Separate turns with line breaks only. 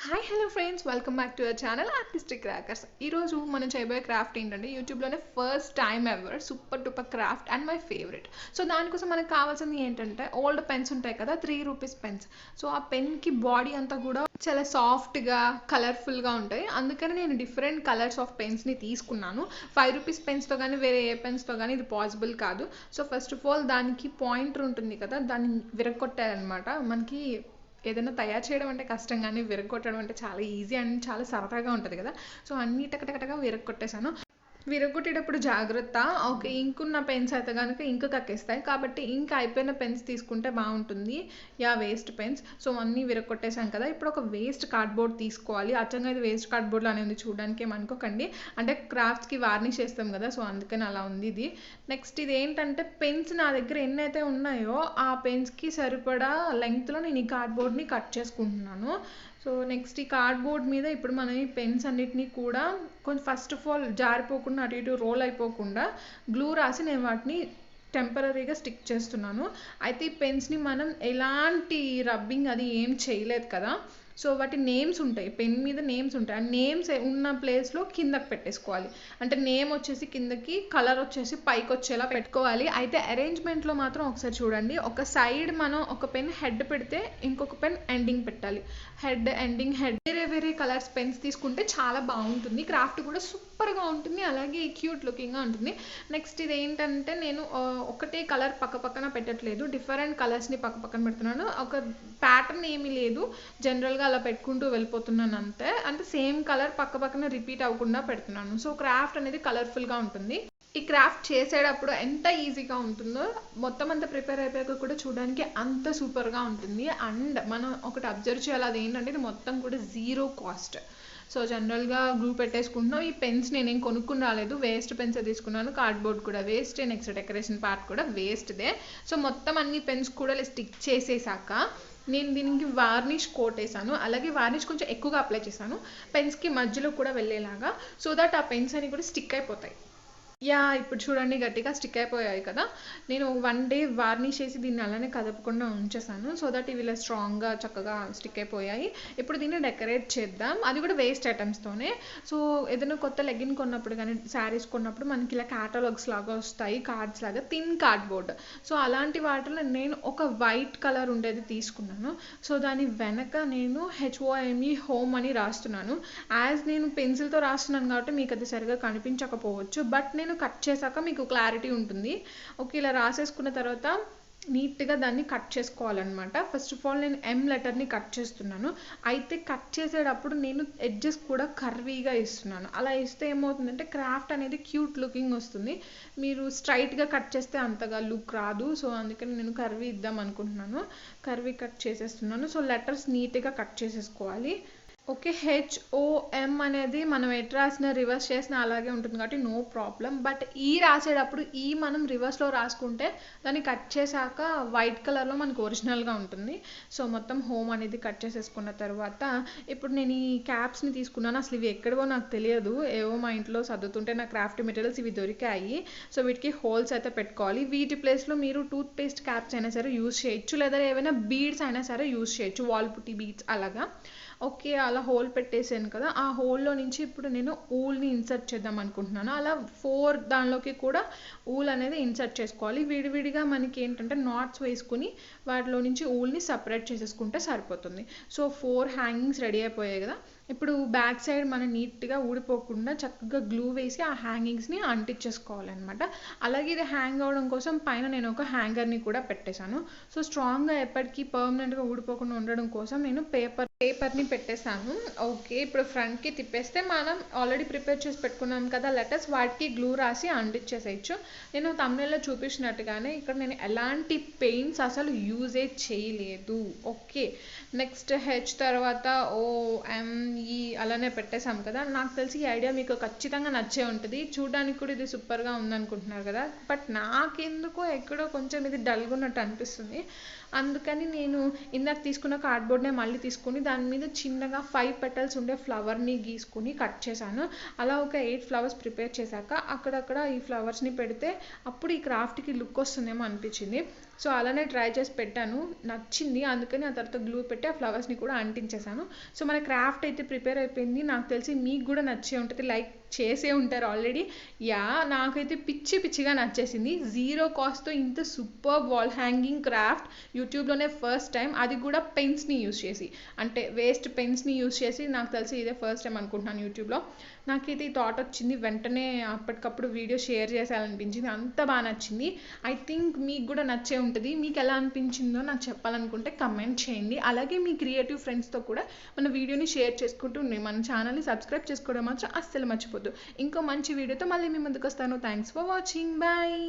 Hi hello friends, welcome back to our channel artistic crackers. ఈరోజు మనం చేయబోయే craft ఏంటంటే యూట్యూబ్లోనే first time ever super duper craft and my favourite. So దానికోసం మనకు కావాల్సింది ఏంటంటే ఓల్డ్ పెన్స్ ఉంటాయి కదా, ₹3 పెన్స్. సో ఆ పెన్కి బాడీ అంతా కూడా చాలా సాఫ్ట్గా కలర్ఫుల్గా ఉంటాయి. అందుకని నేను డిఫరెంట్ కలర్స్ ఆఫ్ పెన్స్ని తీసుకున్నాను. ₹5 పెన్స్తో కానీ వేరే ఏ పెన్స్తో కానీ ఇది పాసిబుల్ కాదు. సో ఫస్ట్ ఆఫ్ ఆల్ దానికి పాయింటర్ ఉంటుంది కదా, దాన్ని విరగొట్టారనమాట. మనకి ఏదైనా తయారు చేయడం అంటే కష్టం, కానీ విరగొట్టడం అంటే చాలా ఈజీ అండ్ చాలా సరదాగా ఉంటుంది కదా. సో అన్ని టకటకటగా విరగొట్టేశాను. విరగొట్టేటప్పుడు జాగ్రత్త. ఓకే, ఇంక్ ఉన్న పెన్స్ అయితే కనుక ఇంక్ కక్కేస్తాయి, కాబట్టి ఇంక్ అయిపోయిన పెన్స్ తీసుకుంటే బాగుంటుంది. Waste pens. సో అన్నీ విరగొట్టేసాం కదా, ఇప్పుడు ఒక వేస్ట్ కార్డ్బోర్డ్ తీసుకోవాలి. అచ్చంగా ఇది వేస్ట్ కార్డ్బోర్డ్లో అనేది చూడడానికి ఏమనుకోకండి, అంటే క్రాఫ్ట్స్కి వార్నిష్ చేస్తాం కదా, సో అందుకని అలా ఉంది ఇది. నెక్స్ట్ ఇది ఏంటంటే పెన్స్ నా దగ్గర ఎన్నైతే ఉన్నాయో ఆ పెన్స్కి సరిపడా లెంగ్త్లో నేను ఈ కార్డ్బోర్డ్ని కట్ చేసుకుంటున్నాను. సో నెక్స్ట్ ఈ కార్డ్బోర్డ్ మీద ఇప్పుడు మనం ఈ పెన్స్ అన్నిటినీ కూడా కొంచెం ఫస్ట్ ఆఫ్ ఆల్ జారిపోకుండా అటు ఇటు రోల్ అయిపోకుండా గ్లూ రాసి నేను వాటిని టెంపరీగా స్టిక్ చేస్తున్నాను. అయితే ఈ పెన్స్ని మనం ఎలాంటి రబ్బింగ్ అది ఏం చేయలేదు కదా. సో వాటి నేమ్స్ ఉంటాయి, పెన్ మీద నేమ్స్ ఉంటాయి. ఆ నేమ్స్ ఉన్న ప్లేస్లో కిందకి పెట్టేసుకోవాలి. అంటే నేమ్ వచ్చేసి కిందకి, కలర్ వచ్చేసి పైకి వచ్చేలా పెట్టుకోవాలి. అయితే అరేంజ్మెంట్లో మాత్రం ఒకసారి చూడండి, ఒక సైడ్ మనం ఒక పెన్ హెడ్ పెడితే ఇంకొక పెన్ ఎండింగ్ పెట్టాలి. హెడ్ ఎండింగ్ హెడ్ వేరే కలర్స్ పెన్స్ తీసుకుంటే చాలా బాగుంటుంది. క్రాఫ్ట్ కూడా సూపర్గా ఉంటుంది, అలాగే క్యూట్ లుకింగ్గా ఉంటుంది. నెక్స్ట్ ఇది ఏంటంటే నేను ఒకటే కలర్ పక్కన పెట్టట్లేదు, డిఫరెంట్ కలర్స్ని పక్కన పెడుతున్నాను. ఒక ప్యాటర్న్ ఏమీ లేదు, జనరల్గా అలా పెట్టుకుంటూ వెళ్ళిపోతున్నాను అంతే. అంటే సేమ్ కలర్ పక్కన రిపీట్ అవ్వకుండా పెడుతున్నాను. సో క్రాఫ్ట్ అనేది కలర్ఫుల్గా ఉంటుంది. ఈ క్రాఫ్ట్ చేసేటప్పుడు ఎంత ఈజీగా ఉంటుందో మొత్తం అంతా ప్రిపేర్ అయిపోయాక కూడా చూడడానికి అంత సూపర్గా ఉంటుంది. అండ్ మనం ఒకటి అబ్జర్వ్ చేయాలి, అది ఏంటంటే ఇది మొత్తం కూడా జీరో కాస్ట్. సో జనరల్గా గ్లూ పెట్టేసుకుంటున్నాం. ఈ పెన్స్ నేనేం కొనుక్కుని రాలేదు, వేస్ట్ పెన్స్ తీసుకున్నాను. కార్డ్బోర్డ్ కూడా వేస్టే, నెక్స్ట్ డెకరేషన్ పార్ట్ కూడా వేస్ట్దే. సో మొత్తం అన్ని పెన్స్ కూడా స్టిక్ చేసేసాక నేను దీనికి వార్నిష్ కోట్ వేసాను. అలాగే వార్నిష్ కొంచెం ఎక్కువగా అప్లై చేశాను పెన్స్కి మధ్యలో కూడా వెళ్ళేలాగా, సో దట్ ఆ పెన్స్ అని కూడా స్టిక్ అయిపోతాయి. ఇప్పుడు చూడండి గట్టిగా స్టిక్ అయిపోయాయి కదా. నేను 1 డే వార్నిష్ చేసి దీన్ని అలానే కదపకుండా ఉంచేసాను, సో దట్ ఇవి ఇలా స్ట్రాంగ్గా చక్కగా స్టిక్ అయిపోయాయి. ఇప్పుడు దీన్ని డెకరేట్ చేద్దాం, అది కూడా వేస్ట్ ఐటమ్స్తోనే. సో ఏదైనా కొత్త లెగిన్ కొన్నప్పుడు కానీ శారీస్ కొన్నప్పుడు మనకి ఇలా క్యాటలాగ్స్ లాగా వస్తాయి, కార్డ్స్ లాగా, థిన్ కార్డ్బోర్డ్. సో అలాంటి వాటిలో నేను ఒక వైట్ కలర్ ఉండేది తీసుకున్నాను. సో దాని వెనక నేను HOME హోమ్ అని రాస్తున్నాను. యాజ్ నేను పెన్సిల్తో రాస్తున్నాను కాబట్టి మీకు అది సరిగా కనిపించకపోవచ్చు, బట్ నేను కట్ చేశాక మీకు క్లారిటీ ఉంటుంది. ఓకే, ఇలా రాసేసుకున్న తర్వాత నీట్గా దాన్ని కట్ చేసుకోవాలన్నమాట. ఫస్ట్ ఆఫ్ ఆల్ నేను M లెటర్ని కట్ చేస్తున్నాను. అయితే కట్ చేసేటప్పుడు నేను ఎడ్జెస్ కూడా కర్వీగా ఇస్తున్నాను. అలా ఇస్తే ఏమవుతుందంటే క్రాఫ్ట్ అనేది క్యూట్ లుకింగ్ వస్తుంది. మీరు స్ట్రైట్గా కట్ చేస్తే అంతగా లుక్ రాదు. సో అందుకని నేను కర్వీ ఇద్దాం అనుకుంటున్నాను, కర్వీ కట్ చేసేస్తున్నాను. సో లెటర్స్ నీట్గా కట్ చేసేసుకోవాలి. ఓకే, HOM అనేది మనం ఎట్ రాసిన రివర్స్ చేసిన అలాగే ఉంటుంది కాబట్టి నో ప్రాబ్లం. బట్ రాసేటప్పుడు మనం రివర్స్లో రాసుకుంటే దాన్ని కట్ చేశాక వైట్ కలర్లో మనకు ఒరిజినల్గా ఉంటుంది. సో మొత్తం హోమ్ అనేది కట్ చేసేసుకున్న తర్వాత ఇప్పుడు నేను ఈ క్యాప్స్ని తీసుకున్నాను. అసలు ఇవి ఎక్కడవో నాకు తెలియదు, ఏవో మా ఇంట్లో సర్దుతుంటే నా క్రాఫ్ట్ మెటీరియల్స్ ఇవి దొరికాయి. సో వీటికి హోల్స్ అయితే పెట్టుకోవాలి. వీటి ప్లేస్లో మీరు టూత్ పేస్ట్ క్యాప్స్ అయినా సరే యూజ్ చేయొచ్చు, లేదా ఏమైనా బీడ్స్ అయినా సరే యూజ్ చేయొచ్చు, వాల్ పుట్టి బీడ్స్ అలాగా. ఓకే, అలా హోల్ పెట్టేసాను కదా, ఆ హోల్లో నుంచి ఇప్పుడు నేను ఊల్ని ఇన్సర్ట్ చేద్దాం అనుకుంటున్నాను. అలా 4 దానిలోకి కూడా ఊల్ అనేది ఇన్సర్ట్ చేసుకోవాలి. విడివిడిగా మనకి ఏంటంటే నాట్స్ వేసుకుని వాటిలో నుంచి ఊల్ని సపరేట్ చేసేసుకుంటే సరిపోతుంది. సో 4 హ్యాంగింగ్స్ రెడీ అయిపోయాయి కదా. ఇప్పుడు బ్యాక్ సైడ్ మనం నీట్గా ఊడిపోకుండా చక్కగా గ్లూ వేసి ఆ హ్యాంగింగ్స్ని అంటించేసుకోవాలన్నమాట. అలాగే ఇది హ్యాంగ్ అవడం కోసం పైన నేను ఒక హ్యాంగర్ని కూడా పెట్టేశాను. సో స్ట్రాంగ్గా ఎప్పటికీ పర్మనెంట్గా ఊడిపోకుండా ఉండడం కోసం నేను పేపర్ని పెట్టేశాను. ఓకే, ఇప్పుడు ఫ్రంట్కి తిప్పేస్తే మనం ఆల్రెడీ ప్రిపేర్ చేసి పెట్టుకున్నాం కదా లెటర్స్, వాటికి గ్లూ రాసి అంటించేసేయచ్చు. నేను తమిళలో చూపించినట్టుగానే ఇక్కడ నేను ఎలాంటి పెయింట్స్ అసలు యూజే చేయలేదు. ఓకే, నెక్స్ట్ H తర్వాత OME అలానే పెట్టేశాం కదా. నాకు తెలిసి ఈ ఐడియా మీకు ఖచ్చితంగా నచ్చే ఉంటుంది, చూడడానికి కూడా ఇది సూపర్గా ఉందనుకుంటున్నారు కదా. బట్ నాకెందుకో ఎక్కడో కొంచెం ఇది డల్గా ఉన్నట్టు అనిపిస్తుంది. అందుకని నేను ఇందాక తీసుకున్న కార్డ్బోర్డ్నే మళ్ళీ తీసుకుని దాని మీద చిన్నగా 5 పెటల్స్ ఉండే ఫ్లవర్ని గీసుకుని కట్ చేశాను. అలా ఒక 8 ఫ్లవర్స్ ప్రిపేర్ చేశాక అక్కడక్కడ ఈ ఫ్లవర్స్ని పెడితే అప్పుడు ఈ క్రాఫ్ట్కి లుక్ వస్తుందేమో అనిపించింది. సో అలానే ట్రై చేసి పెట్టాను, నచ్చింది. అందుకని ఆ తర్వాత గ్లూ పెట్టి ఆ ఫ్లవర్స్ని కూడా అంటించేసాను. సో మన క్రాఫ్ట్ అయితే ప్రిపేర్ అయిపోయింది. నాకు తెలిసి మీకు కూడా నచ్చే ఉంటుంది, లైక్ చేసే ఉంటారు ఆల్రెడీ. యా, నాకైతే పిచ్చిగా నచ్చేసింది. 0 కాస్ట్తో ఇంత సూపర్ వాల్ హ్యాంగింగ్ క్రాఫ్ట్ యూట్యూబ్లోనే ఫస్ట్ టైం, అది కూడా పెన్స్ని యూస్ చేసి, అంటే వేస్ట్ పెన్స్ని యూస్ చేసి. నాకు తెలిసి ఇదే ఫస్ట్ టైం అనుకుంటున్నాను యూట్యూబ్లో. నాకైతే ఈ థాట్ వచ్చింది, వెంటనే అప్పటికప్పుడు వీడియో షేర్ చేయాలనిపించింది, అంత బాగా నచ్చింది. ఐ థింక్ మీకు కూడా నచ్చే ఉంటుంది. మీకు ఎలా అనిపించిందో నాకు చెప్పాలనుకుంటే కమెంట్ చేయండి. అలాగే మీ క్రియేటివ్ ఫ్రెండ్స్తో కూడా మన వీడియోని షేర్ చేసుకుంటూ ఉండండి. మన ఛానల్ని సబ్స్క్రైబ్ చేసుకోవడం మాత్రం అస్సలు మర్చిపోద్దు. ఇంకో మంచి వీడియోతో మళ్ళీ మీ ముందుకు వస్తాను. Thanks for watching, bye.